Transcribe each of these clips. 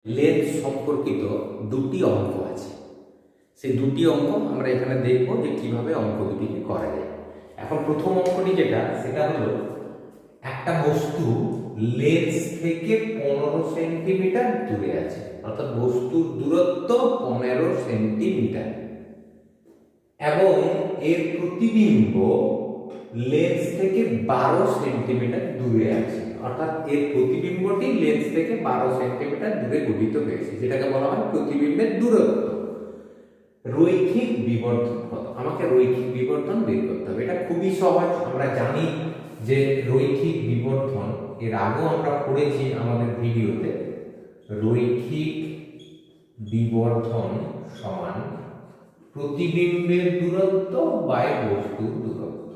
Lens সম্পর্কিত দুটি অঙ্ক আছে। সেই দুটি অঙ্ক আমরা এখানে দেখব যে কিভাবে অঙ্ক দুটিকে করা যায়। এখন প্রথম অঙ্কটি যেটা, সেটা হলো একটা বস্তু লেন্স থেকে 15 সেন্টিমিটার দূরে আছে, অর্থাৎ বস্তুর দূরত্ব 15 সেন্টিমিটার এবং এর প্রতিবিম্ব লেন্স থেকে 12 সেন্টিমিটার দূরে আছে, অর্থাৎ এর প্রতিবিম্বটি লেন্স থেকে 12 সেন্টিমিটার দূরে গঠিত হয়েছে, যেটাকে বলা হয় প্রতিবিম্বের দূরত্ব। রৈখিক বিবর্ধন কত? আমাকে রৈখিক বিবর্ধন বের করতে হবে। এটা খুবই সহজ, আমরা জানি যে রৈখিক বিবর্ধন এর আগেও আমরা পড়েছি আমাদের ভিডিওতে। রৈখিক বিবর্ধন সমান প্রতিবিম্বের দূরত্ব বাই বস্তুর দূরত্ব।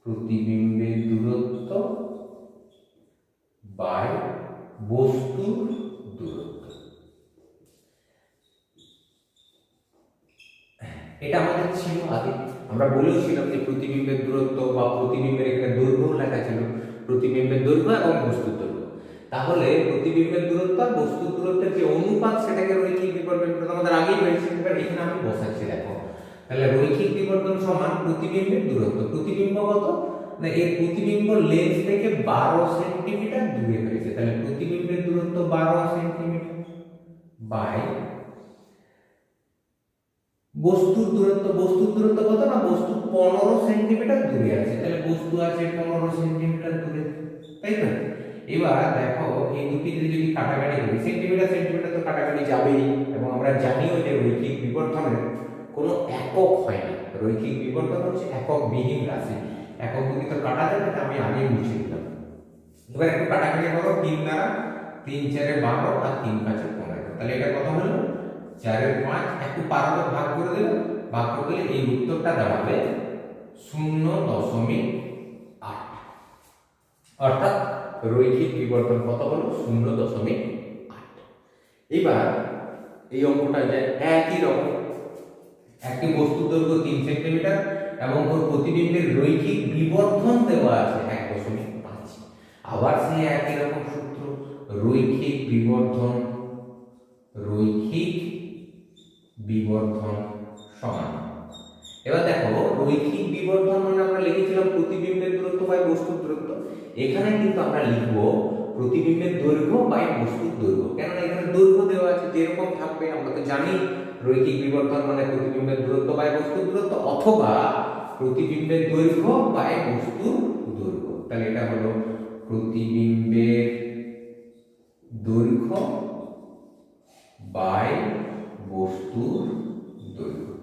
প্রতিবিম্বের দূরত্ব বাই বস্তুর দূরত্ব, এটা আমাদের ছিল আগে। আমরা বলেছিলাম যে প্রতিবিম্বের দূরত্ব বা প্রতিবিম্বের এখানে দৈর্ঘ্য লেখা ছিল, প্রতিবিম্বের দৈর্ঘ্য এবং বস্তুর দৈর্ঘ্য। তাহলে প্রতিবিম্বের দূরত্ব আর বস্তুর দূরত্বের যে অনুপাত, সেটাকে রৈখিক বিবর্ধন আমাদের আগেই হয়েছে। এবার এখানে আমি বসাচ্ছি, দেখো। তাহলে রৈখিক বিবর্ধন সমান প্রতিবিম্বের দূরত্ব। প্রতিবিম্ব কত? না, এর প্রতিবিম্ব লেন্স থেকে 12 সেন্টিমিটার দূরে হয়েছে। তাহলে প্রতিবিম্বের দূরত্ব 12 সেন্টিমিটার বাই বস্তুর দূরত্ব। বস্তুর দূরত্ব কত? না, বস্তু 15 সেন্টিমিটার দূরে আছে। তাহলে বস্তু আছে 15 সেন্টিমিটার দূরে, তাই না? এবার দেখো, এই দুটি যদি কাটাকাটি করি, সেন্টিমিটার সেন্টিমিটার তো কাটাকাটি যাবেই, এবং আমরা জানিও যে রৈখিক বিবর্ধনের কোনো একক হয় না। রৈখিক বিবর্ধন হচ্ছে একক বিহীন রাশি। একক যদি তো কাটা যাবে, এটা আমি আগেই বুঝিয়ে দিলাম। এবার একটু কাটাকাটি করো, 3 দ্বারা 3 4 12 আর 3 5 15। তাহলে এটা কত হলো? 4 এর 5, একটু পারলে ভাগ করে দিলে, ভাগ করে দিলে এই উত্তরটা দাঁড়াবে 0.8। অর্থাৎ রৈখিক বিবর্ধন কত হলো? 0.8। এবার এই অঙ্কটা যায় একই রকম। একটি বস্তুর দৈর্ঘ্য 3 সেন্টিমিটার এবং ওর প্রতিবিম্বের রৈখিক বিবর্ধন দেওয়া আছে 1.5। আবার সেই একই রকম সূত্র, রৈখিক বিবর্ধন সমান। এবার দেখো, রৈখিক বিবর্ধন মানে আমরা লিখেছিলাম প্রতিবিম্বের দূরত্ব বাই বস্তুর দূরত্ব। এখানে কিন্তু আমরা লিখব প্রতিবিম্বের দৈর্ঘ্য বাই বস্তুর দৈর্ঘ্য, কেননা এখানে দৈর্ঘ্য দেওয়া আছে, যেরকম থাকবে আমরা তো জানি রৈখিক বিবর্ধন মানে প্রতিবিম্বের দূরত্ব বাই বস্তুর দূরত্ব, অথবা প্রতিবিম্বের দৈর্ঘ্য বাই বস্তুর দৈর্ঘ্য। তাহলে এটা হলো প্রতিবিম্বের দৈর্ঘ্য বাই বস্তুর দৈর্ঘ্য।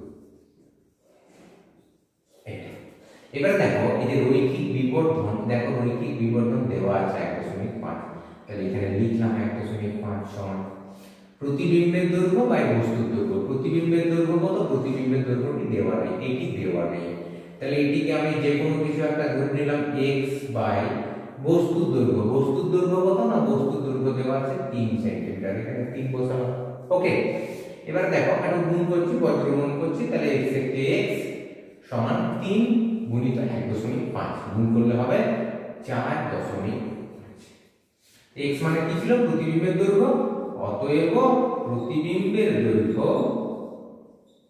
এবার দেখো, এই যে রৈখিক বিবর্ধন, দেখো রৈখিক বিবর্ধন দেওয়া আছে 1.5। তাহলে এখানে লিখলাম 1.5 সমান প্রতিবিম্বের দৈর্ঘ্য বাই বস্তুর দৈর্ঘ্য। প্রতিবিম্বের দৈর্ঘ্য কত? প্রতিবিম্বের দৈর্ঘ্যটি দেওয়া নেই, এটি দেওয়া নেই। তাহলে এটিকে আমি যে কোনো কিছু একটা ধরে নিলাম x বাই বস্তুর দৈর্ঘ্য। বস্তুর দৈর্ঘ্য কত? না, বস্তুর দৈর্ঘ্য দেওয়া আছে 3 সেন্টিমিটার, এখানে 3 বসালাম। ওকে, এবার দেখো একটু গুণ করছি, বজ্রগুণ করছি। তাহলে x থেকে x সমান 3 গুণিত 1.5, গুণ করলে হবে 4.5। x মানে কি ছিল? প্রতিবিম্বের দৈর্ঘ্য। অতএব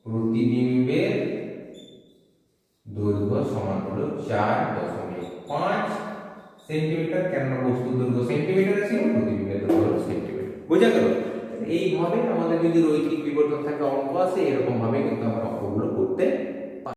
প্রতিবিম্বের দৈর্ঘ্য সমান হলো 4.5 সেন্টিমিটার। কেন? বস্তুর দৈর্ঘ্য সেন্টিমিটারে ছিল, প্রতিবিম্বের দৈর্ঘ্য হলো সেন্টিমিটার। বোঝা গেল? এইভাবে আমাদের যদি রৈখিক বিবর্ধন থাকে অঙ্ক আসে, এরকম ভাবে কিন্তু আমরা